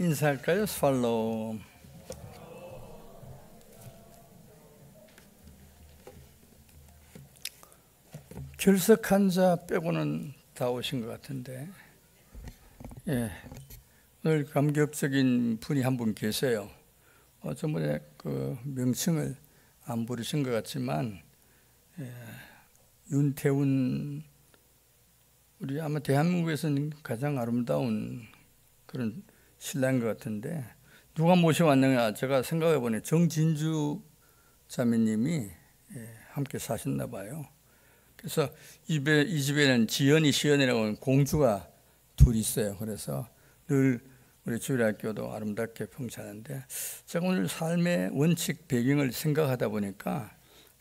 인사할까요? 스팔로우. 결석한 자 빼고는 다 오신 것 같은데, 예, 오늘 감격적인 분이 한 분 계세요. 저번에 그 명칭을 안 부르신 것 같지만, 윤태훈, 우리 아마 대한민국에서는 가장 아름다운 그런 신랑인 것 같은데, 누가 모셔왔느냐 제가 생각해 보니 정진주 자매님이 함께 사셨나 봐요. 그래서 이 집에는 지연이, 시연이라고 하는 공주가 둘이 있어요. 그래서 늘 우리 주일학교도 아름답게 평시하는데, 제가 오늘 삶의 원칙 배경을 생각하다 보니까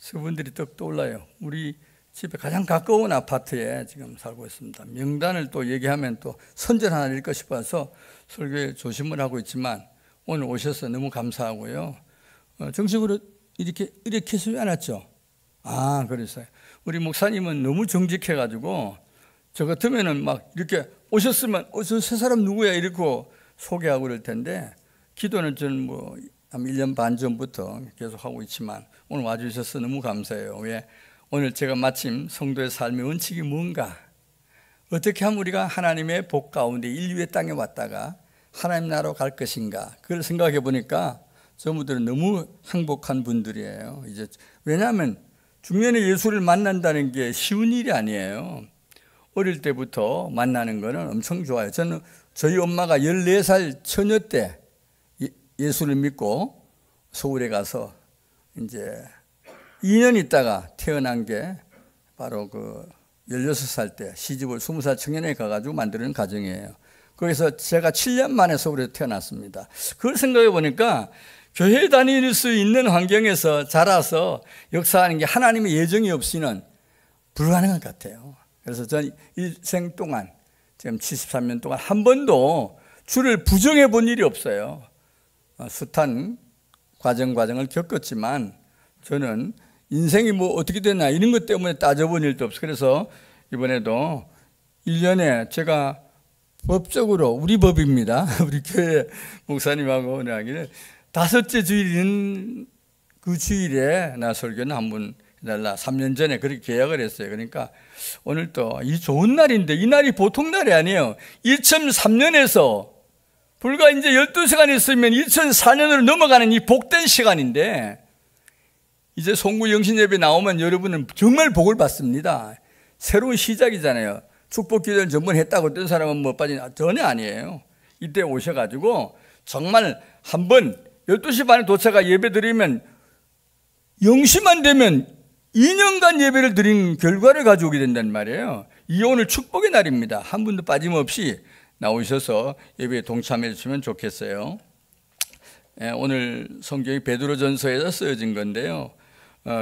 그분들이 떡 떠올라요. 우리 집에 가장 가까운 아파트에 지금 살고 있습니다. 명단을 또 얘기하면 또 선전 하나 읽고 싶어서 설교에 조심을 하고 있지만, 오늘 오셔서 너무 감사하고요. 정식으로 이렇게 소리 안 왔죠? 아, 그랬어요. 우리 목사님은 너무 정직해가지고, 저 같으면은 막 이렇게 오셨으면, 저 세 사람 누구야? 이렇게 소개하고 그럴 텐데, 기도는 저는 뭐 한 1년 반 전부터 계속 하고 있지만, 오늘 와주셔서 너무 감사해요. 왜? 오늘 제가 마침 성도의 삶의 원칙이 뭔가, 어떻게 하면 우리가 하나님의 복 가운데 인류의 땅에 왔다가 하나님 나라로 갈 것인가, 그걸 생각해 보니까 저분들은 너무 행복한 분들이에요. 이제 왜냐하면 중년에 예수를 만난다는 게 쉬운 일이 아니에요. 어릴 때부터 만나는 거는 엄청 좋아요. 저는 저희 엄마가 14살 처녀 때 예수를 믿고 서울에 가서 이제 2년 있다가 태어난 게 바로 그 16살 때 시집을 20살 청년에 가가지고 만드는 가정이에요. 거기서 제가 7년 만에 서울에 태어났습니다. 그걸 생각해 보니까 교회 다닐 수 있는 환경에서 자라서 역사하는 게 하나님의 예정이 없이는 불가능한 것 같아요. 그래서 전 일생 동안, 지금 73년 동안 한 번도 주를 부정해 본 일이 없어요. 숱한 과정을 겪었지만, 저는 인생이 뭐 어떻게 되나 이런 것 때문에 따져본 일도 없어요. 그래서 이번에도 1년에 제가 법적으로, 우리 법입니다. 우리 교회 목사님하고 은혜하기를 5째 주일인 그 주일에 나 설교는 한 번 해달라. 3년 전에 그렇게 계약을 했어요. 그러니까 오늘 또 이 좋은 날인데, 이 날이 보통 날이 아니에요. 2003년에서 불과 이제 12시간 있으면 2004년으로 넘어가는 이 복된 시간인데, 이제 송구 영신 예배 나오면 여러분은 정말 복을 받습니다. 새로운 시작이잖아요. 축복 기도를 전번 했다고 어떤 사람은 뭐 빠지나, 전혀 아니에요. 이때 오셔가지고 정말 한번 12시 반에 도착하 예배 드리면 0시만 되면 2년간 예배를 드린 결과를 가져오게 된단 말이에요. 이게 오늘 축복의 날입니다. 한 분도 빠짐없이 나오셔서 예배에 동참해 주시면 좋겠어요. 오늘 성경이 베드로전서에서 쓰여진 건데요.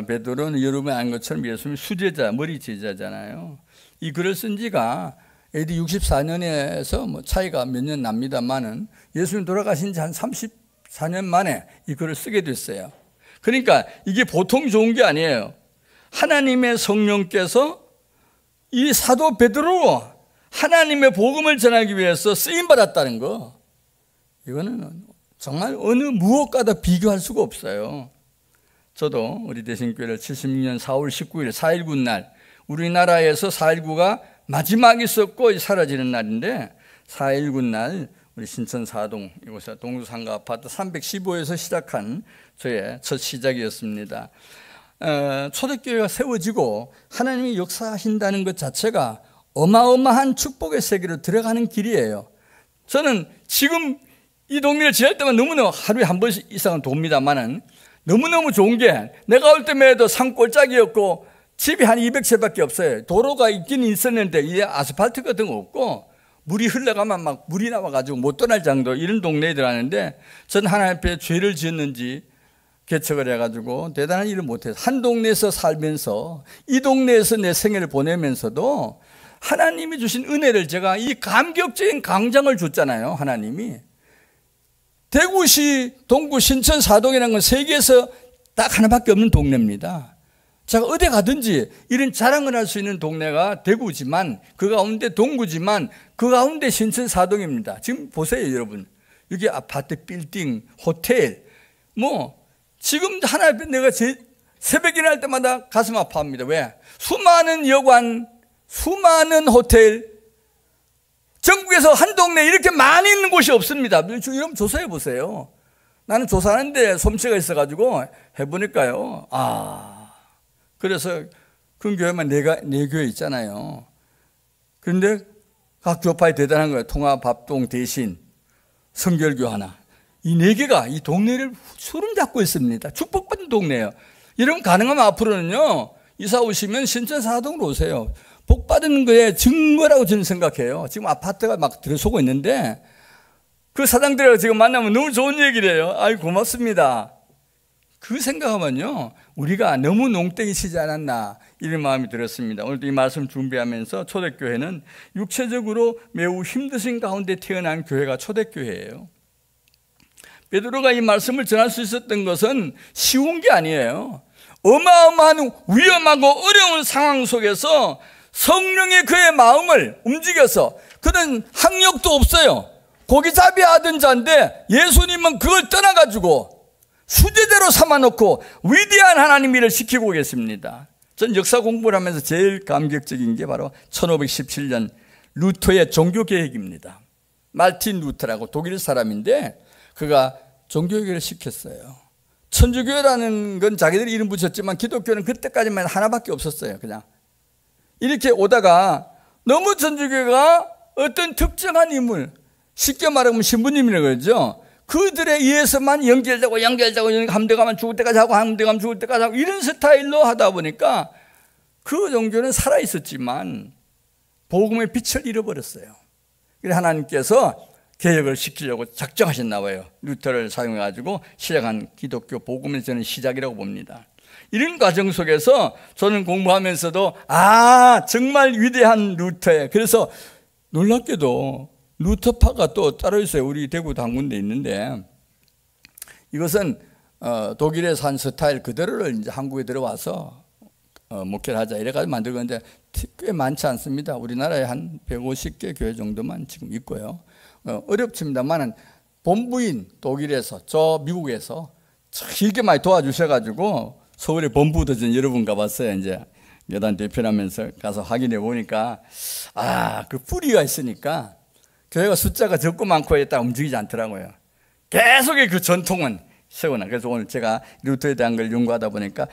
베드로는 여러분이 아는 것처럼 예수님 수제자, 머리 제자잖아요. 이 글을 쓴 지가 AD 64년에서 뭐 차이가 몇 년 납니다만은, 예수님 돌아가신 지 한 34년 만에 이 글을 쓰게 됐어요. 그러니까 이게 보통 좋은 게 아니에요. 하나님의 성령께서 이 사도 베드로 하나님의 복음을 전하기 위해서 쓰임받았다는 거, 이거는 정말 어느 무엇과도 비교할 수가 없어요. 저도 우리 대신교회를 76년 4월 19일 4.19 날, 우리나라에서 4.19가 마지막 있었고 사라지는 날인데, 4.19 날 우리 신천 사동, 이곳에 동두상가 아파트 315에서 시작한 저의 첫 시작이었습니다. 초대교회가 세워지고 하나님이 역사하신다는 것 자체가 어마어마한 축복의 세계로 들어가는 길이에요. 저는 지금 이 동네를 지날 때만 너무너무 하루에 한 번 이상은 돕니다만은, 너무너무 좋은 게, 내가 올 때만 해도 산골짜기였고 집이 한 200채밖에 없어요. 도로가 있긴 있었는데 이제 아스팔트 같은 거 없고, 물이 흘러가면 막 물이 나와가지고 못 떠날 정도, 이런 동네에 들어가는데, 전 하나님 앞에 죄를 지었는지 개척을 해가지고 대단한 일을 못해서 한 동네에서 살면서, 이 동네에서 내 생애를 보내면서도 하나님이 주신 은혜를, 제가 이 감격적인 광장을 줬잖아요. 하나님이. 대구시 동구 신천 사동이라는 건 세계에서 딱 하나밖에 없는 동네입니다. 제가 어디 가든지 이런 자랑을 할 수 있는 동네가 대구지만, 그 가운데 동구지만, 그 가운데 신천 사동입니다. 지금 보세요, 여러분. 여기 아파트, 빌딩, 호텔, 뭐 지금 하나 내가 새벽 일어날 때마다 가슴 아파합니다. 왜? 수많은 여관, 수많은 호텔, 전국에서 한 동네에 이렇게 많이 있는 곳이 없습니다. 여러분 조사해 보세요. 나는 조사하는데 솜씨가 있어가지고 해보니까요. 그래서 그 교회만 네 교회 있잖아요. 그런데 각 교파에 대단한 거예요. 통합합동, 대신, 성결교 하나. 이 네 개가 이 동네를 소름 잡고 있습니다. 축복받은 동네예요. 여러분 가능하면 앞으로는요, 이사 오시면 신천 사동으로 오세요. 복 받은 거에 증거라고 저는 생각해요. 지금 아파트가 막 들어서고 있는데 그 사장들하고 지금 만나면 너무 좋은 얘기를 해요. 아이 고맙습니다. 그 생각하면요, 우리가 너무 농땡이 치지 않았나 이런 마음이 들었습니다. 오늘도 이 말씀 준비하면서 초대교회는 육체적으로 매우 힘드신 가운데 태어난 교회가 초대교회예요. 베드로가 이 말씀을 전할 수 있었던 것은 쉬운 게 아니에요. 어마어마한 위험하고 어려운 상황 속에서 성령이 그의 마음을 움직여서, 그는 학력도 없어요. 고기잡이 하던 자인데 예수님은 그걸 떠나가지고 수제대로 삼아놓고 위대한 하나님 일을 시키고 계십니다. 전 역사 공부를 하면서 제일 감격적인 게 바로 1517년 루터의 종교개혁입니다. 말틴 루터라고 독일 사람인데 그가 종교개혁을 시켰어요. 천주교라는 건 자기들이 이름 붙였지만 기독교는 그때까지만 하나밖에 없었어요. 그냥 이렇게 오다가 너무 천주교가 어떤 특정한 인물, 쉽게 말하면 신부님이라고 그러죠. 그들에 의해서만 연결되고 함대가만 죽을 때까지 하고 함대가만 죽을 때까지 하고 이런 스타일로 하다 보니까 그 종교는 살아있었지만 복음의 빛을 잃어버렸어요. 그래서 하나님께서 개혁을 시키려고 작정하셨나 봐요. 루터를 사용해가지고 시작한 기독교 복음의 저는 시작이라고 봅니다. 이런 과정 속에서 저는 공부하면서도 정말 위대한 루터예요. 그래서 놀랍게도 루터파가 또 따로 있어요. 우리 대구 당군대 있는데 이것은 독일에서 한 스타일 그대로를 이제 한국에 들어와서 목회를 하자 이래가지고 만들고 있는데 꽤 많지 않습니다. 우리나라에 한 150개 교회 정도만 지금 있고요. 어렵습니다만은 본부인 독일에서 저 미국에서 길게 많이 도와주셔가지고 서울에 본부도 전 여러 분 가봤어요. 이제 여단 대표라면서 가서 확인해 보니까 그 뿌리가 있으니까 교회가 숫자가 적고 많고에 따라 움직이지 않더라고요. 계속의 그 전통은 세워나. 그래서 오늘 제가 루터에 대한 걸 연구하다 보니까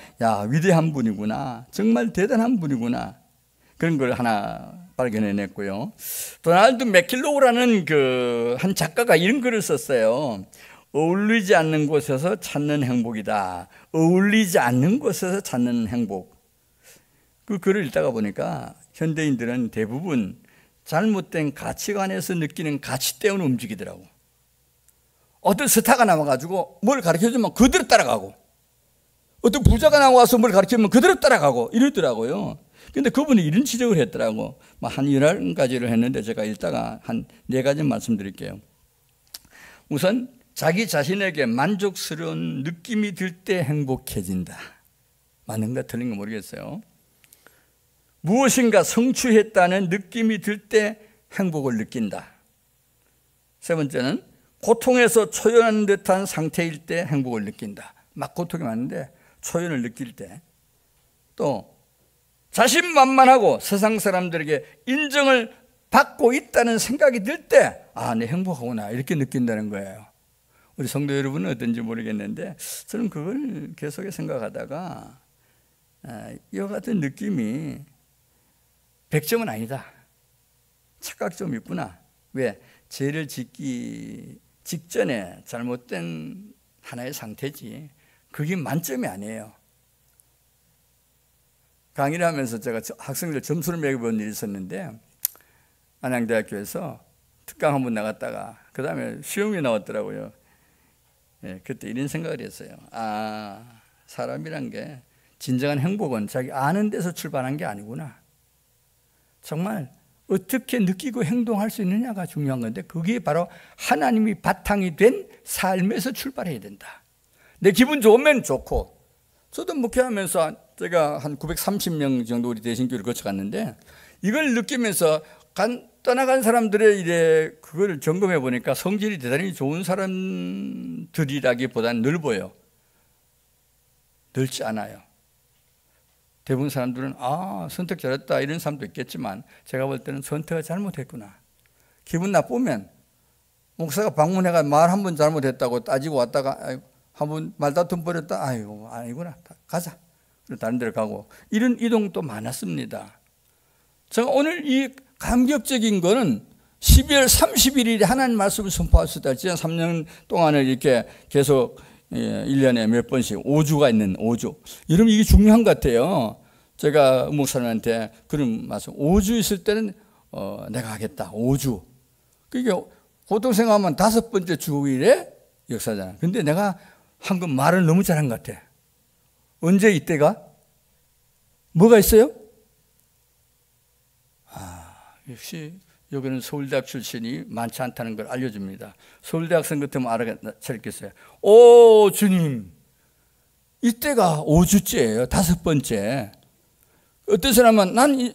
위대한 분이구나, 정말 대단한 분이구나, 그런 걸 하나 발견해냈고요. 도널드 맥킬로우라는 그 한 작가가 이런 글을 썼어요. 어울리지 않는 곳에서 찾는 행복이다. 어울리지 않는 곳에서 찾는 행복. 그 글을 읽다가 보니까 현대인들은 대부분 잘못된 가치관에서 느끼는 가치 때문에 움직이더라고. 어떤 스타가 나와가지고 뭘 가르쳐주면 그대로 따라가고, 어떤 부자가 나와서 뭘 가르치면 그대로 따라가고 이러더라고요. 근데 그분이 이런 지적을 했더라고. 한 11가지를 했는데 제가 읽다가 한 4가지 말씀드릴게요. 우선 자기 자신에게 만족스러운 느낌이 들 때 행복해진다. 맞는가 틀린가 모르겠어요. 무엇인가 성취했다는 느낌이 들 때 행복을 느낀다. 세 번째는 고통에서 초연한 듯한 상태일 때 행복을 느낀다. 막 고통이 많은데 초연을 느낄 때. 또 자신만만하고 세상 사람들에게 인정을 받고 있다는 생각이 들 때 내 행복하구나 이렇게 느낀다는 거예요. 우리 성도 여러분은 어떤지 모르겠는데 저는 그걸 계속 생각하다가 이와 같은 느낌이 100점은 아니다. 착각 좀 있구나. 왜? 죄를 짓기 직전에 잘못된 하나의 상태지 그게 만점이 아니에요. 강의를 하면서 제가 학생들 점수를 매겨본 일이 있었는데 안양대학교에서 특강 한번 나갔다가 그 다음에 시험이 나왔더라고요. 그때 이런 생각을 했어요. 사람이란 게 진정한 행복은 자기 아는 데서 출발한 게 아니구나. 정말 어떻게 느끼고 행동할 수 있느냐가 중요한 건데 그게 바로 하나님이 바탕이 된 삶에서 출발해야 된다. 내 기분 좋으면 좋고, 저도 목회하면서 제가 한 930명 정도 우리 대신교를 거쳐갔는데 이걸 느끼면서 간단한 떠나간 사람들의 일에 그걸 점검해 보니까 성질이 대단히 좋은 사람들이라기보다는 넓어요. 넓지 않아요. 대부분 사람들은 선택 잘했다 이런 사람도 있겠지만 제가 볼 때는 선택을 잘못했구나. 기분 나쁘면 목사가 방문해가 말 한 번 잘못했다고 따지고 왔다가 한 번 말다툼 벌였다. 아니구나. 가자. 다른 데로 가고 이런 이동도 많았습니다. 제가 오늘 이 감격적인 거는 12월 31일에 하나님 말씀을 선포했을 때 지난 3년 동안을 이렇게 계속 1년에 몇 번씩 5주가 있는 5주. 여러분 이게 중요한 것 같아요. 제가 목사님한테 그런 말씀 5주 있을 때는 내가 하겠다. 5주. 그게 보통 생각하면 5번째 주일에 역사잖아. 근데 내가 한 건 말을 너무 잘한 것 같아. 언제 이때가? 뭐가 있어요? 역시 여기는 서울대학 출신이 많지 않다는 걸 알려줍니다. 서울대학생 같으면 알아차렸겠어요. 오 주님, 이때가 5주째예요. 5번째. 어떤 사람은 난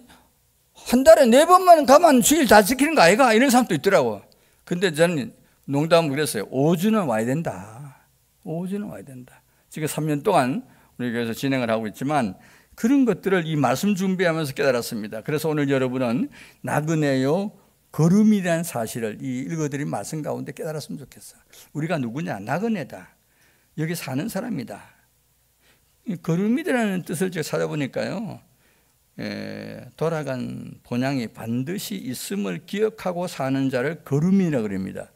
한 달에 4번만 가면 주일 다 지키는 거 아이가? 이런 사람도 있더라고. 근데 저는 농담을 그랬어요. 5주는 와야 된다. 5주는 와야 된다. 지금 3년 동안 우리 교회에서 진행을 하고 있지만 그런 것들을 이 말씀 준비하면서 깨달았습니다. 그래서 오늘 여러분은 나그네요 걸음이라는 사실을 이 읽어드린 말씀 가운데 깨달았으면 좋겠어. 우리가 누구냐? 나그네다. 여기 사는 사람이다. 이 걸음이라는 뜻을 제가 찾아보니까요, 돌아간 본향이 반드시 있음을 기억하고 사는 자를 걸음이라고 그럽니다.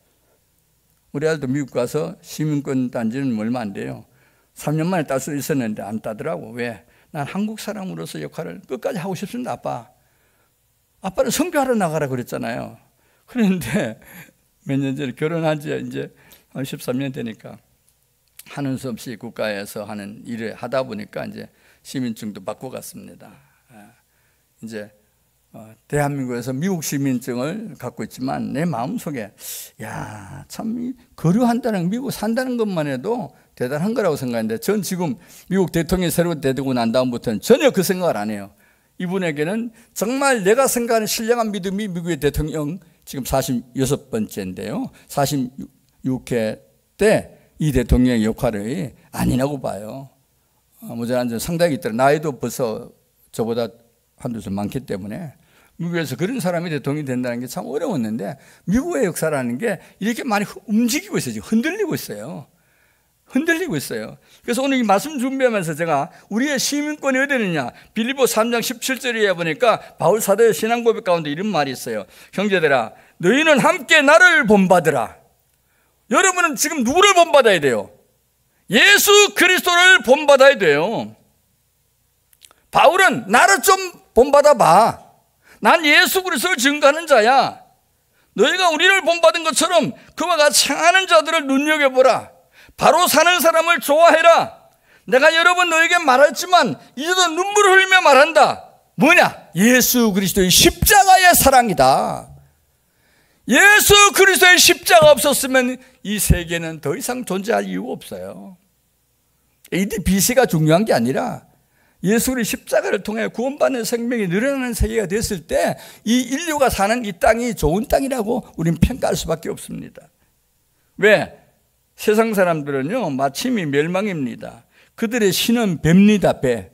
우리 아들도 미국 가서 시민권 딴 지는 얼마 안 돼요. 3년 만에 딸 수 있었는데 안 따더라고. 왜? 난 한국 사람으로서 역할을 끝까지 하고 싶습니다. 아빠는 선교하러 나가라 그랬잖아요. 그런데 몇 년 전에 결혼한 지 이제 한 13년 되니까 하는 수 없이 국가에서 하는 일을 하다 보니까 이제 시민증도 받고 갔습니다. 이제 대한민국에서 미국 시민증을 갖고 있지만 내 마음속에 참 거류한다는 미국 산다는 것만 해도 대단한 거라고 생각했는데 전 지금 미국 대통령이 새로 되고 난 다음부터는 전혀 그 생각을 안 해요. 이분에게는 정말 내가 생각하는 신령한 믿음이 미국의 대통령 지금 46번째인데요. 46회 때 이 대통령의 역할이 아니라고 봐요. 모자란 점 상당히 있더라. 나이도 벌써 저보다 한두 살 많기 때문에 미국에서 그런 사람이 대통령이 된다는 게 참 어려웠는데 미국의 역사라는 게 이렇게 많이 움직이고 있어요. 지금 흔들리고 있어요. 그래서 오늘 이 말씀 준비하면서 제가 우리의 시민권이 어디 있느냐, 빌립보 3장 17절에 보니까 바울 사도의 신앙 고백 가운데 이런 말이 있어요. 형제들아, 너희는 함께 나를 본받으라. 여러분은 지금 누구를 본받아야 돼요? 예수 그리스도를 본받아야 돼요. 바울은 나를 좀 본받아봐. 난 예수 그리스도를 증거하는 자야. 너희가 우리를 본받은 것처럼 그와 같이 행하는 자들을 눈여겨보라. 바로 사는 사람을 좋아해라. 내가 여러 번 너에게 말했지만 이제도 눈물을 흘리며 말한다. 뭐냐? 예수 그리스도의 십자가의 사랑이다. 예수 그리스도의 십자가 없었으면 이 세계는 더 이상 존재할 이유가 없어요. AD, BC가 중요한 게 아니라 예수 그리스도의 십자가를 통해 구원받는 생명이 늘어나는 세계가 됐을 때 이 인류가 사는 이 땅이 좋은 땅이라고 우리는 평가할 수밖에 없습니다. 왜? 세상 사람들은요, 마침이 멸망입니다. 그들의 신은 배입니다. 배.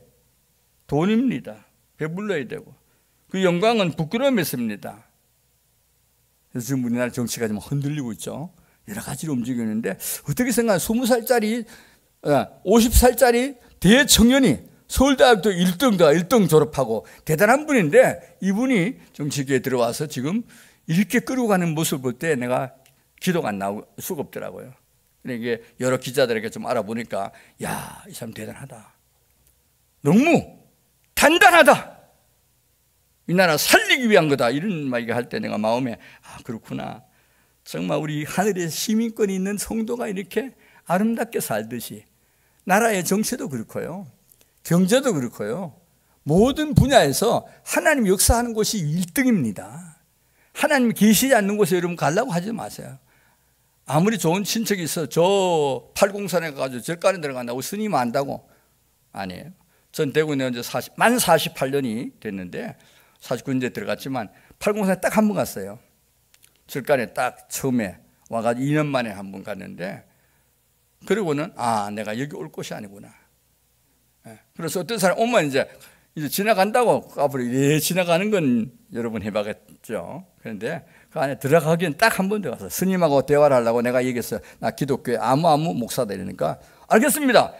돈입니다. 배불러야 되고. 그 영광은 부끄러움이 있습니다. 그래서 지금 우리나라 정치가 좀 흔들리고 있죠. 여러 가지로 움직이는데 어떻게 생각하세요? 20살짜리, 50살짜리 대청년이 서울대학교 1등 졸업하고 대단한 분인데 이분이 정치계에 들어와서 지금 이렇게 끌고 가는 모습을 볼 때 내가 기도가 안 나올 수가 없더라고요. 이게 여러 기자들에게 좀 알아보니까 이 사람 대단하다. 너무 단단하다. 이 나라 살리기 위한 거다. 이런 말 할 때 내가 마음에 그렇구나. 정말 우리 하늘에 시민권이 있는 성도가 이렇게 아름답게 살듯이 나라의 정치도 그렇고요. 경제도 그렇고요. 모든 분야에서 하나님 역사하는 곳이 1등입니다. 하나님이 계시지 않는 곳에 여러분 가려고 하지 마세요. 아무리 좋은 친척이 있어 저 팔공산에 가가지고 절간에 들어간다고 스님 안다고? 아니에요. 전 대구에 이제 만 48년이 됐는데 49년에 들어갔지만 팔공산에 딱 한 번 갔어요. 절간에 딱 처음에 와가지고 2년 만에 한 번 갔는데, 그러고는 내가 여기 올 곳이 아니구나. 그래서 어떤 사람 오면 이제 지나간다고 앞으로 지나가는 건 여러분 해봐겠죠. 그런데 그 안에 들어가기엔 딱 한 번 들어가서 스님하고 대화를 하려고 내가 얘기했어요. 나 기독교에 아무 목사다 이러니까 알겠습니다.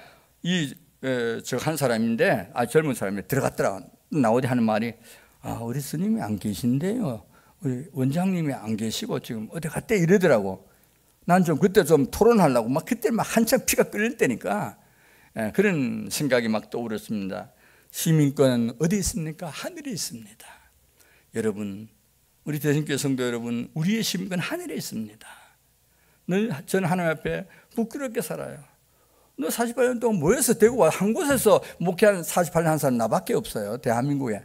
저 한 사람인데 젊은 사람이 들어갔더라. 나오지 하는 말이 우리 스님이 안 계신데요. 우리 원장님이 안 계시고 지금 어디 갔대 이러더라고. 난 좀 그때 좀 토론하려고 막 그때 막 한참 피가 끓을 때니까 그런 생각이 막 떠오르습니다. 시민권은 어디 있습니까? 하늘에 있습니다. 여러분, 우리 대신교회 성도 여러분, 우리의 시민권은 하늘에 있습니다. 저는 하나님 앞에 부끄럽게 살아요. 너 48년 동안 뭐해서 되고 와? 한 곳에서 목회한 48년 한 사람 나밖에 없어요. 대한민국에.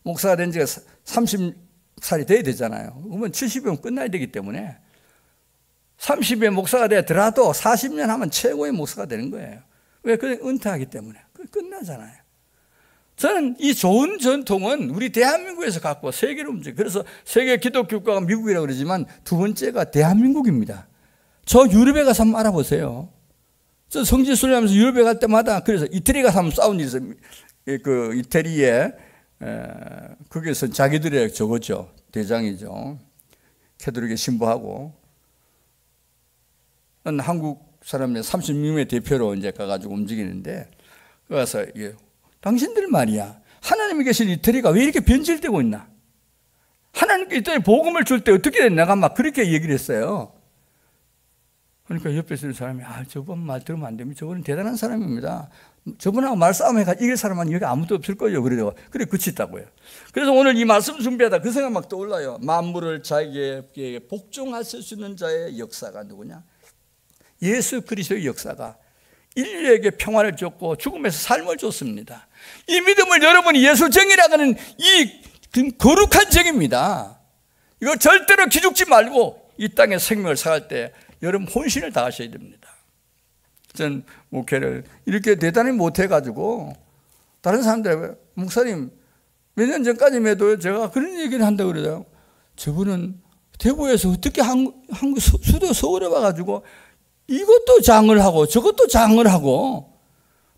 목사가 된 지가 30살이 돼야 되잖아요. 그러면 70이면 끝나야 되기 때문에 30에 목사가 되더라도 40년 하면 최고의 목사가 되는 거예요. 왜? 그래, 은퇴하기 때문에. 끝나잖아요. 저는 이 좋은 전통은 우리 대한민국에서 갖고 세계로 움직여요. 그래서 세계 기독교 국가가 미국이라고 그러지만 두 번째가 대한민국입니다. 저 유럽에 가서 한번 알아보세요. 저 성지순례 하면서 유럽에 갈 때마다 그래서 이태리 가서 한번 싸운 일이 있어요. 그 이태리에 거기서 자기들의 저거죠. 대장이죠. 캐톨릭에 신부하고 한국 사람의 36명 대표로 이제 가가지고 움직이는데 가서 당신들 말이야. 하나님이 계신 이태리가 왜 이렇게 변질되고 있나? 하나님께 이태리 복음을 줄 때 어떻게 됐나? 내가 막 그렇게 얘기를 했어요. 그러니까 옆에 있는 사람이 저분 말 들으면 안 됩니다. 저분은 대단한 사람입니다. 저분하고 말싸움 해가 이길 사람은 여기 아무도 없을 거예요. 그래 그치다고요. 그래서 오늘 이 말씀 준비하다 그 생각 막 떠올라요. 만물을 자기에게 복종하실 수 있는 자의 역사가 누구냐? 예수 그리스도의 역사가 인류에게 평화를 줬고 죽음에서 삶을 줬습니다. 이 믿음을 여러분이 예수정이라고 하는 이 거룩한 정입니다. 이거 절대로 기죽지 말고 이 땅에 생명을 살아갈 때 여러분 혼신을 다하셔야 됩니다. 전 목회를 이렇게 대단히 못해가지고 다른 사람들 목사님 몇 년 전까지만 해도 제가 그런 얘기를 한다고 그러죠. 저분은 대구에서 어떻게 한국 수도 서울에 와가지고 이것도 장을 하고 저것도 장을 하고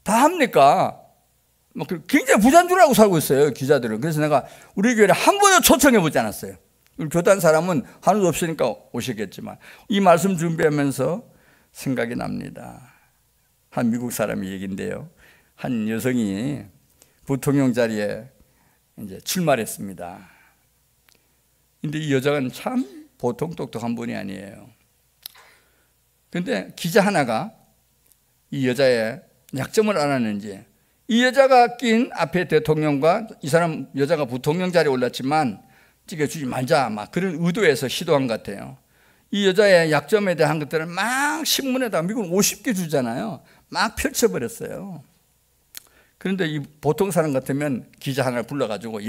다 합니까? 굉장히 부자인줄알고 살고 있어요, 기자들은. 그래서 내가 우리 교회를 한 번도 초청해 보지 않았어요. 교단 사람은 하나도 없으니까 오시겠지만 이 말씀 준비하면서 생각이 납니다. 한 미국 사람의 얘기인데요. 한 여성이 부통령 자리에 이제 출마를 했습니다. 근데 이 여자는 참 보통 똑똑한 분이 아니에요. 근데 기자 하나가 이 여자의 약점을 알았는지 이 여자가 낀 앞에 대통령과 이 사람 여자가 부통령 자리에 올랐지만 찍어주지 말자 막 그런 의도에서 시도한 것 같아요. 이 여자의 약점에 대한 것들을 막 신문에다가 미국은 50개 주잖아요. 막 펼쳐버렸어요. 그런데 이 보통 사람 같으면 기자 하나를 불러가지고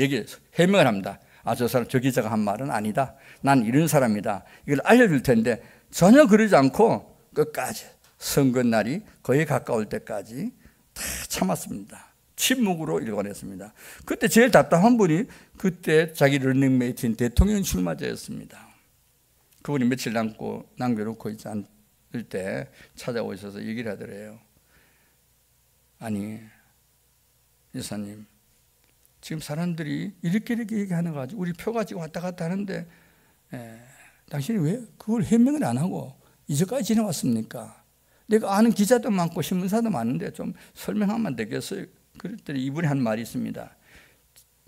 해명을 합니다. 저 사람 저 기자가 한 말은 아니다. 난 이런 사람이다. 이걸 알려줄 텐데 전혀 그러지 않고 끝까지 선거날이 거의 가까울 때까지 다 참았습니다. 침묵으로 일관했습니다. 그때 제일 답답한 분이 그때 자기 러닝메이트인 대통령 출마자였습니다. 그분이 며칠 남겨놓고 있지 않을 때 찾아오셔서 얘기를 하더래요. 아니 여사님 지금 사람들이 이렇게 얘기하는 거 가지고 우리 표 가지고 왔다 갔다 하는데 당신이 왜 그걸 해명을 안 하고 이제까지 지내왔습니까? 내가 아는 기자도 많고 신문사도 많은데 좀 설명하면 되겠어요? 그랬더니 이분이 한 말이 있습니다.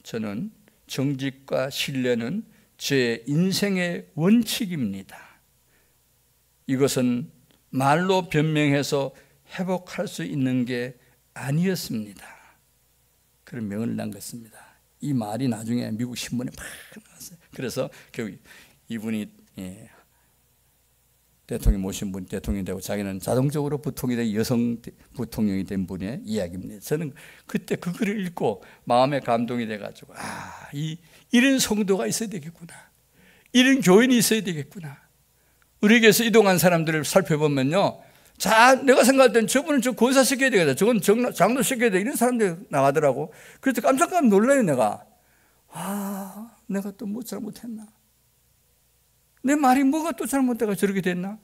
저는 정직과 신뢰는 제 인생의 원칙입니다. 이것은 말로 변명해서 회복할 수 있는 게 아니었습니다. 그런 명언을 남겼습니다. 이 말이 나중에 미국 신문에 막 나왔어요. 그래서 결국 이분이 대통령 모신 분 대통령이 되고 자기는 자동적으로 부통령이 된 여성 부통령이 된 분의 이야기입니다. 저는 그때 그 글을 읽고 마음에 감동이 돼가지고 이런 성도가 있어야 되겠구나. 이런 교인이 있어야 되겠구나. 우리 교회에서 이동한 사람들을 살펴보면요. 내가 생각할 땐 저분은 저 권사 시켜야 되겠다. 저건 장로 시켜야 돼. 이런 사람들이 나가더라고. 그래서 깜짝 놀라요, 내가. 내가 또 뭐 잘못했나? 내 말이 뭐가 또 잘못돼가 저렇게 됐나?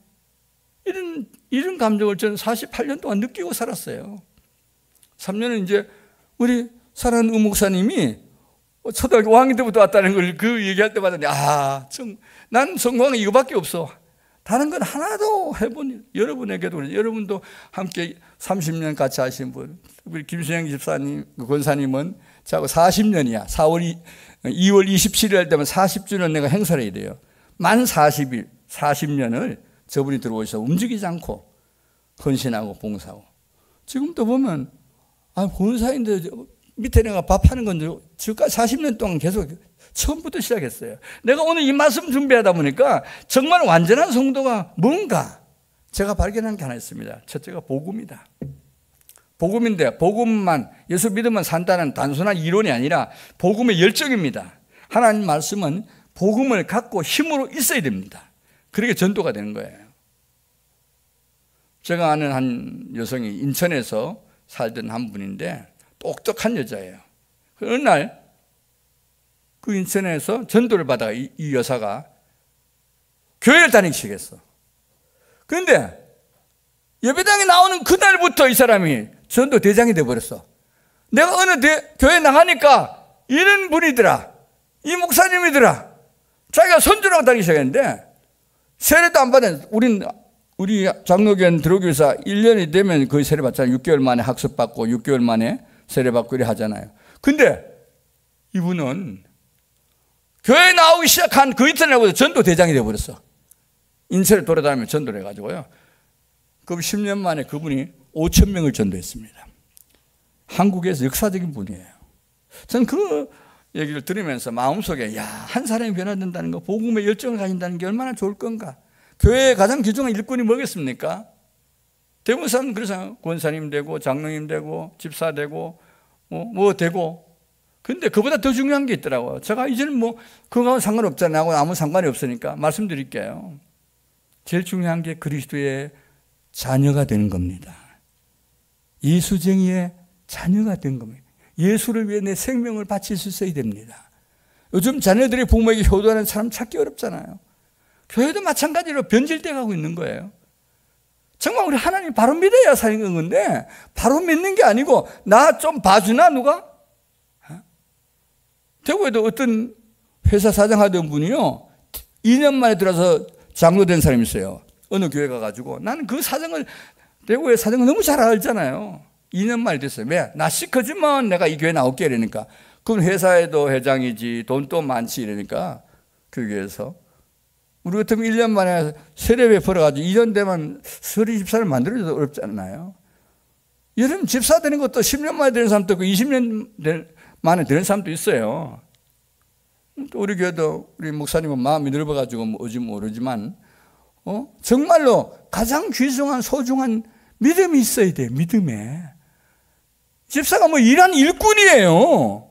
이런 감정을 저는 48년 동안 느끼고 살았어요. 3년은 이제 우리 사랑하는 의목사님이 초등학교 5학년 때부터 왔다는 걸 그 얘기할 때마다 난 성공한 게 이거밖에 없어. 다른 건 하나도 해본 여러분에게도 그래요. 여러분도 함께 30년 같이 하신 분, 우리 김수영 집사님, 권사님은 저하고 40년이야. 2월 27일 할 때면 40주년 내가 행사를 해야 돼요. 만 40일, 40년을 저분이 들어오셔서 움직이지 않고 헌신하고 봉사하고. 지금도 보면 본사인데 밑에 내가 밥하는 건 지금까지 40년 동안 계속 처음부터 시작했어요. 내가 오늘 이 말씀 준비하다 보니까 정말 완전한 성도가 뭔가 제가 발견한 게 하나 있습니다. 첫째가 복음이다. 복음인데 복음만 예수 믿으면 산다는 단순한 이론이 아니라 복음의 열정입니다. 하나님 말씀은 복음을 갖고 힘으로 있어야 됩니다. 그렇게 전도가 되는 거예요. 제가 아는 한 여성이 인천에서 살던 한 분인데 똑똑한 여자예요. 어느 날 그 인천에서 전도를 받아 이 여사가 교회를 다니기 시작했어. 그런데 예배당에 나오는 그날부터 이 사람이 전도 대장이 돼버렸어. 내가 어느 교회 나가니까 이런 분이더라, 이 목사님이더라, 자기가 선주라고 다니기 시작했는데 세례도 안 받은 우리 장로교회는 들어오기위해서 1년이 되면 거의 세례 받잖아요. 6개월 만에 학습받고 6개월 만에 세례 받고 이래 하잖아요. 근데 이분은 교회 나오기 시작한 그 이튿날부터 전도 대장이 되어버렸어. 인천에 돌아다니며 전도를 해가지고요. 그럼 10년 만에 그분이 5,000명을 전도했습니다. 한국에서 역사적인 분이에요. 저는 그 얘기를 들으면서 마음속에 한 사람이 변화된다는 거, 복음의 열정을 가진다는 게 얼마나 좋을 건가. 교회의 가장 귀중한 일꾼이 뭐겠습니까? 대부분 사람은 그래서 권사님 되고 장로님 되고 집사 되고 뭐 되고. 근데 그보다 더 중요한 게 있더라고요. 제가 이제는 그거하고 상관없잖아요. 하고 아무 상관이 없으니까 말씀드릴게요. 제일 중요한 게 그리스도의 자녀가 되는 겁니다. 예수쟁이의 자녀가 된 겁니다. 예수를 위해 내 생명을 바칠 수 있어야 됩니다. 요즘 자녀들이 부모에게 효도하는 사람 찾기 어렵잖아요. 교회도 마찬가지로 변질돼 가고 있는 거예요. 정말 우리 하나님 바로 믿어야 사는 건데 바로 믿는 게 아니고 나 좀 봐주나 누가? 대구에도 어떤 회사 사장 하던 분이요 2년 만에 들어서 장로 된 사람이 있어요. 어느 교회 가가지고 나는 그 사정을 대구의 사정을 너무 잘 알잖아요. 2년 만에 됐어요. 왜? 나 시커지면 내가 이 교회 나올게 이러니까. 그건 회사에도 회장이지 돈도 많지 이러니까 그 교회에서 우리 같으면 1년 만에 세례배 벌어가지고 2년 되면 서리 집사를 만들어줘도 어렵지 않나요? 여러분 집사 되는 것도 10년 만에 되는 사람도 있고 20년 만에 되는 사람도 있어요. 또 우리 교회도 우리 목사님은 마음이 넓어가지고 어지 모르지만 정말로 가장 귀중한 소중한 믿음이 있어야 돼. 믿음에 집사가 일한 일꾼이에요.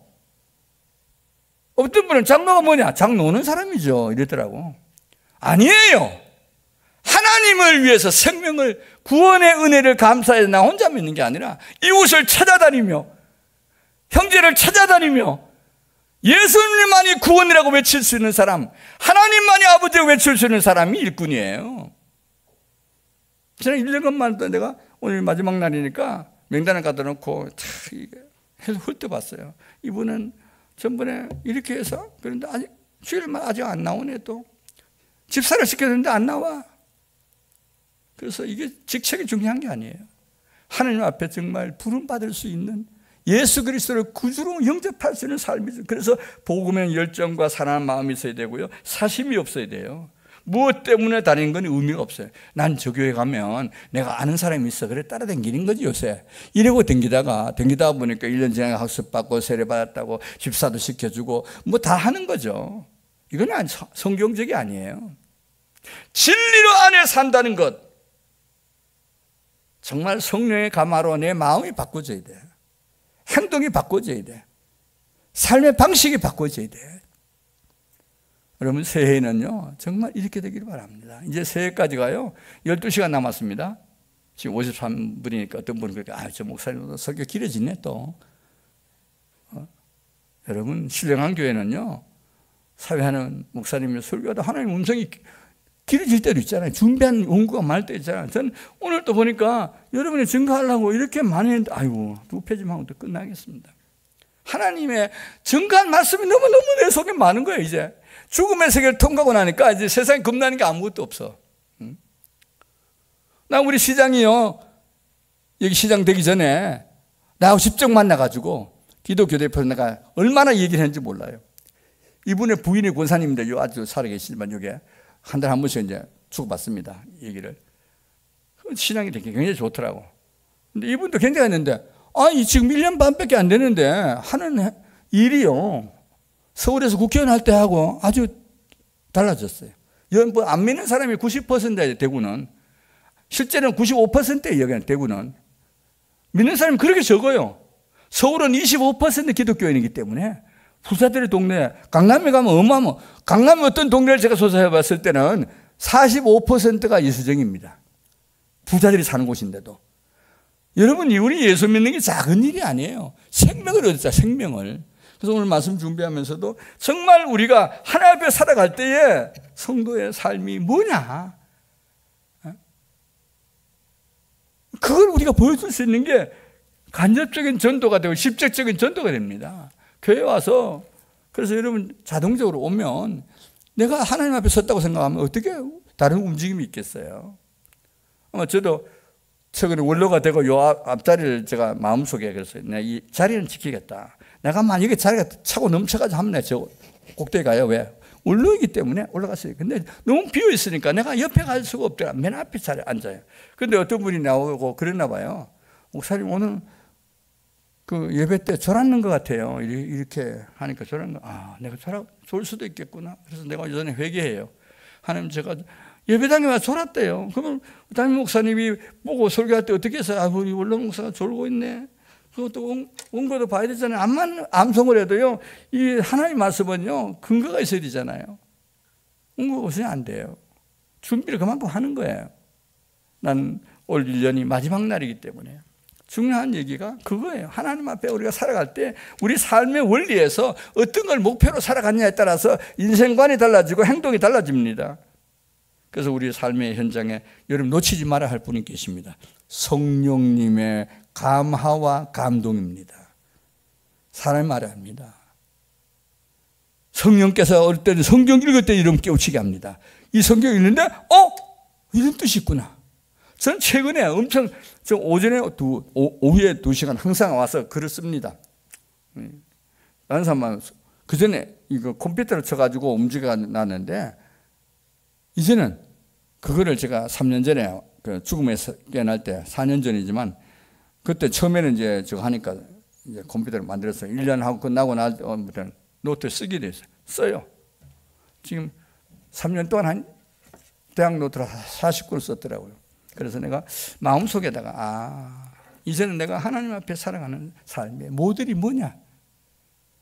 어떤 분은 장로가 뭐냐? 장로는 사람이죠 이랬더라고. 아니에요. 하나님을 위해서 생명을 구원의 은혜를 감사해서 나 혼자 믿는 게 아니라 이웃을 찾아다니며 형제를 찾아다니며 예수님만이 구원이라고 외칠 수 있는 사람, 하나님만이 아버지라고 외칠 수 있는 사람이 일꾼이에요. 저는 1년간만 내가 오늘 마지막 날이니까 명단을 갖다 놓고 해서 훑어봤어요. 이분은 전번에 이렇게 해서 그런데 아직 주일만 아직 안 나오네. 또 집사를 시켰는데 안 나와. 그래서 이게 직책이 중요한 게 아니에요. 하나님 앞에 정말 부름받을 수 있는 예수 그리스도를 구주로 영접할 수 있는 삶이죠. 그래서 복음의 열정과 사랑하는 마음이 있어야 되고요. 사심이 없어야 돼요. 무엇 때문에 다니는 건 의미가 없어요. 난 저 교회 가면 내가 아는 사람이 있어. 그래 따라다니는 거지 요새. 이러고 댕기다가 보니까 1년 전에 학습받고 세례받았다고 집사도 시켜주고 다 하는 거죠. 이건 성경적이 아니에요. 진리로 안에 산다는 것. 정말 성령의 감화로 내 마음이 바꿔져야 돼. 행동이 바꿔져야 돼. 삶의 방식이 바꿔져야 돼. 여러분 새해에는요 정말 이렇게 되기를 바랍니다. 이제 새해까지가요 12시간 남았습니다. 지금 53분이니까 어떤 분은 그렇게 저 목사님도 설교 길어지네 또. 여러분 신령한 교회는요 사회하는 목사님이 설교하다 하나님 음성이 길어질 때도 있잖아요. 준비한 원고가 많을 때 있잖아요. 저는 오늘 또 보니까 여러분이 증거하려고 이렇게 많이 했는데 아이고 2페이지만 하고 또 끝나겠습니다. 하나님의 증거한 말씀이 너무너무 내 속에 많은 거예요. 이제 죽음의 세계를 통과하고 나니까 이제 세상에 겁나는 게 아무것도 없어. 나 우리 시장이요, 여기 시장 되기 전에 나하고 직접 만나가지고 기독교 대표로 내가 얼마나 얘기를 했는지 몰라요. 이분의 부인이 권사님인데 요 아주 살아계시지만 요게 한 달에 한 번씩 이제 주고받습니다. 얘기를. 신앙이 되게 굉장히 좋더라고. 근데 이분도 굉장했는데, 아니, 지금 1년 반밖에 안 되는데 하는 일이요, 서울에서 국회의원 할 때 하고 아주 달라졌어요. 뭐 안 믿는 사람이 90%예요, 대구는. 실제는 95%예요, 여기는, 대구는. 믿는 사람이 그렇게 적어요. 서울은 25% 기독교인이기 때문에 부자들의 동네, 강남에 가면 어마어마, 강남의 어떤 동네를 제가 조사해 봤을 때는 45%가 이수정입니다. 부자들이 사는 곳인데도. 여러분, 우리 예수 믿는 게 작은 일이 아니에요. 생명을 얻었자, 생명을. 그래서 오늘 말씀 준비하면서도 정말 우리가 하나님 앞에 살아갈 때에 성도의 삶이 뭐냐? 그걸 우리가 보여줄 수 있는 게 간접적인 전도가 되고 직접적인 전도가 됩니다. 교회 와서, 그래서 여러분 자동적으로 오면 내가 하나님 앞에 섰다고 생각하면 어떻게 다른 움직임이 있겠어요? 아마 저도 최근에 원로가 되고 요 앞자리를 제가 마음속에 그랬어요. 내가 이 자리는 지키겠다. 내가 만약에 자리가 차고 넘쳐가지고 하면 내가 저 꼭대기 가요. 왜? 원로이기 때문에 올라갔어요. 근데 너무 비어 있으니까 내가 옆에 갈 수가 없더라. 맨 앞에 자리에 앉아요. 근데 어떤 분이 나오고 그랬나 봐요. 목사님 오늘 그 예배 때 졸았는 것 같아요. 이렇게 하니까 졸았는 거. 아, 내가 졸 수도 있겠구나. 그래서 내가 예전에 회개해요. 하나님, 제가 예배당에 와서 졸았대요. 그러면 담임 목사님이 보고 설교할 때 어떻게 해서, 아, 우리 원로 목사가 졸고 있네. 그것도 원고도 봐야 되잖아요. 암송을 해도요, 이 하나님 말씀은요, 근거가 있어야 되잖아요. 원고가 없으면 안 돼요. 준비를 그만큼 하는 거예요. 난 올 1년이 마지막 날이기 때문에. 중요한 얘기가 그거예요. 하나님 앞에 우리가 살아갈 때 우리 삶의 원리에서 어떤 걸 목표로 살아갔냐에 따라서 인생관이 달라지고 행동이 달라집니다. 그래서 우리 삶의 현장에 여러분 놓치지 말아야 할 분이 계십니다. 성령님의 감화와 감동입니다. 사람이 말해야 합니다. 성령께서 어릴 때는 성경 읽을 때 이름 깨우치게 합니다. 이 성경 읽는데 이런 뜻이 있구나. 저는 최근에 엄청 오전에 오후에 2시간 항상 와서 글을 씁니다. 다른 사람은 그 전에 이거 컴퓨터를 쳐가지고 움직여 놨는데 이제는 그거를 제가 3년 전에 그 죽음에서 깨어날 때 4년 전이지만 그때 처음에는 이제 저거 하니까 이제 컴퓨터를 만들었어요. 1년 하고 끝나고 나부터는 노트 쓰게 됐어요. 써요. 지금 3년 동안 한 대학 노트를 40권을 썼더라고요. 그래서 내가 마음속에다가 이제는 내가 하나님 앞에 살아가는 삶의 모델이 뭐냐.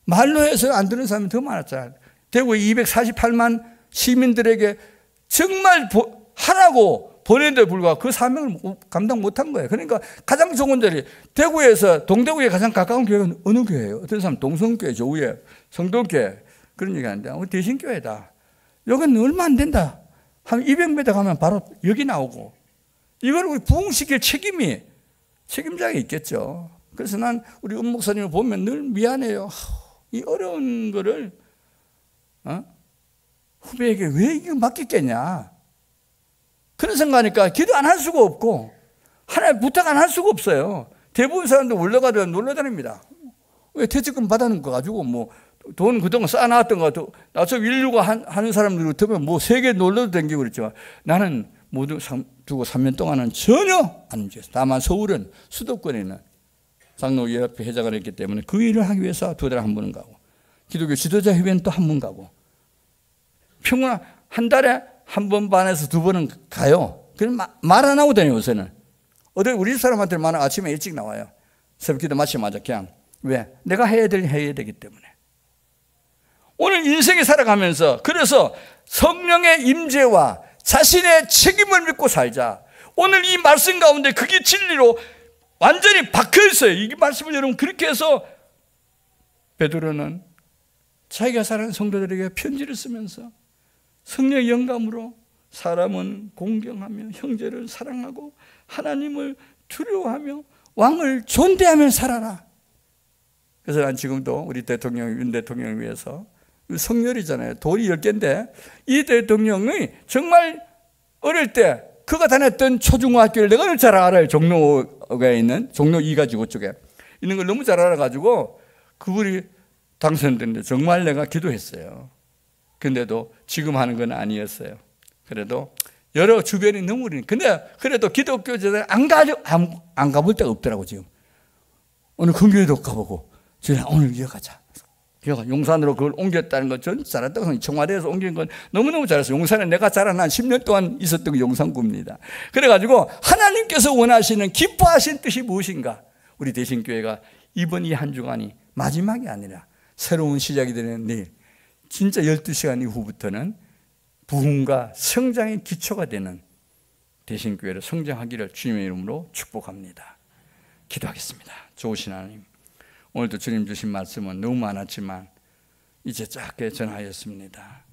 말로 해서 안 되는 사람이 더 많았잖아요. 대구 248만 시민들에게 정말 하라고 보냈는데 불구하고 그 사명을 감당 못한 거예요. 그러니까 가장 좋은 자리, 대구에서 동대구에 가장 가까운 교회는 어느 교회예요? 어떤 사람은 동성교회, 조우에 성동교회 그런 얘기 하는데 대신교회다. 여기는 얼마 안 된다. 한 200m 가면 바로 여기 나오고 이걸 우리 부흥시킬 책임자가 있겠죠. 그래서 난 우리 은 목사님을 보면 늘 미안해요. 이 어려운 거를 후배에게 왜 이거 맡겼겠냐. 그런 생각하니까 기도 안 할 수가 없고 하나님 부탁 안 할 수가 없어요. 대부분 사람들 올라가도 놀러다닙니다. 왜 퇴직금 받아놓은 거 가지고 뭐 돈 그동안 쌓아놨던 거 나처럼 인류가 하는 사람들 같으면 뭐 세계 놀러도 다니고 그랬죠. 나는 모두 두고 3년 동안은 전혀 안 움직였어요. 다만 서울은 수도권에 있는 장로연합회 회장을 했기 때문에 그 일을 하기 위해서 2달에 한 번은 가고 기독교 지도자협의회는 또 한 번 가고 평균 한 달에 한 번 반에서 2번은 가요. 그럼 말 안 하고 다녀요. 요새는 어디 우리 사람한테 말은 아침에 일찍 나와요. 새벽기도 마치자마자 그냥 왜? 내가 해야 되기 때문에. 오늘 인생에 살아가면서 그래서 성령의 임재와 자신의 책임을 믿고 살자. 오늘 이 말씀 가운데 그게 진리로 완전히 박혀 있어요. 이 말씀을 여러분 그렇게 해서 베드로는 자기가 사랑하는 성도들에게 편지를 쓰면서 성령의 영감으로 사람은 공경하며 형제를 사랑하고 하나님을 두려워하며 왕을 존대하며 살아라. 그래서 난 지금도 우리 대통령, 윤 대통령을 위해서, 성렬이잖아요. 돌이 10개인데 이 대통령이 정말 어릴 때 그가 다녔던 초중고학교를 내가 잘 알아요. 종로에 있는 종로 2가지고 쪽에 있는 걸 너무 잘 알아가지고 그분이 당선됐는데 정말 내가 기도했어요. 근데도 지금 하는 건 아니었어요. 그래도 여러 주변이 너무 어린. 근데 그래도 기독교 제도에 안 가볼 데가 없더라고. 지금 오늘 금교회도 가보고 오늘 이어가자. 용산으로 그걸 옮겼다는 건 전 잘했다고. 청와대에서 옮긴 건 너무너무 잘했어요. 용산에 내가 자란 한 10년 동안 있었던 게 용산구입니다. 그래가지고 하나님께서 원하시는 기뻐하신 뜻이 무엇인가? 우리 대신교회가 이번 이 한 주간이 마지막이 아니라 새로운 시작이 되는 내일, 진짜 12시간 이후부터는 부흥과 성장의 기초가 되는 대신교회로 성장하기를 주님의 이름으로 축복합니다. 기도하겠습니다. 좋으신 하나님, 오늘도 주님 주신 말씀은 너무 많았지만 이제 짧게 전하였습니다.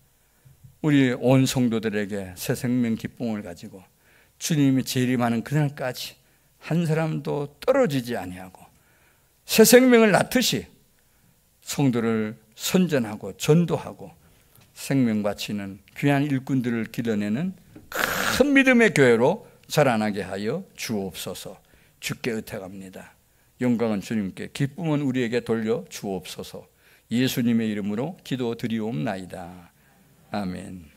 우리 온 성도들에게 새 생명 기쁨을 가지고 주님이 재림하는 그날까지 한 사람도 떨어지지 아니하고 새 생명을 낳듯이 성도를 선전하고 전도하고 생명 바치는 귀한 일꾼들을 길러내는 큰 믿음의 교회로 자라나게 하여 주옵소서. 주께 의탁합니다. 영광은 주님께, 기쁨은 우리에게 돌려 주옵소서. 예수님의 이름으로 기도드리옵나이다. 아멘.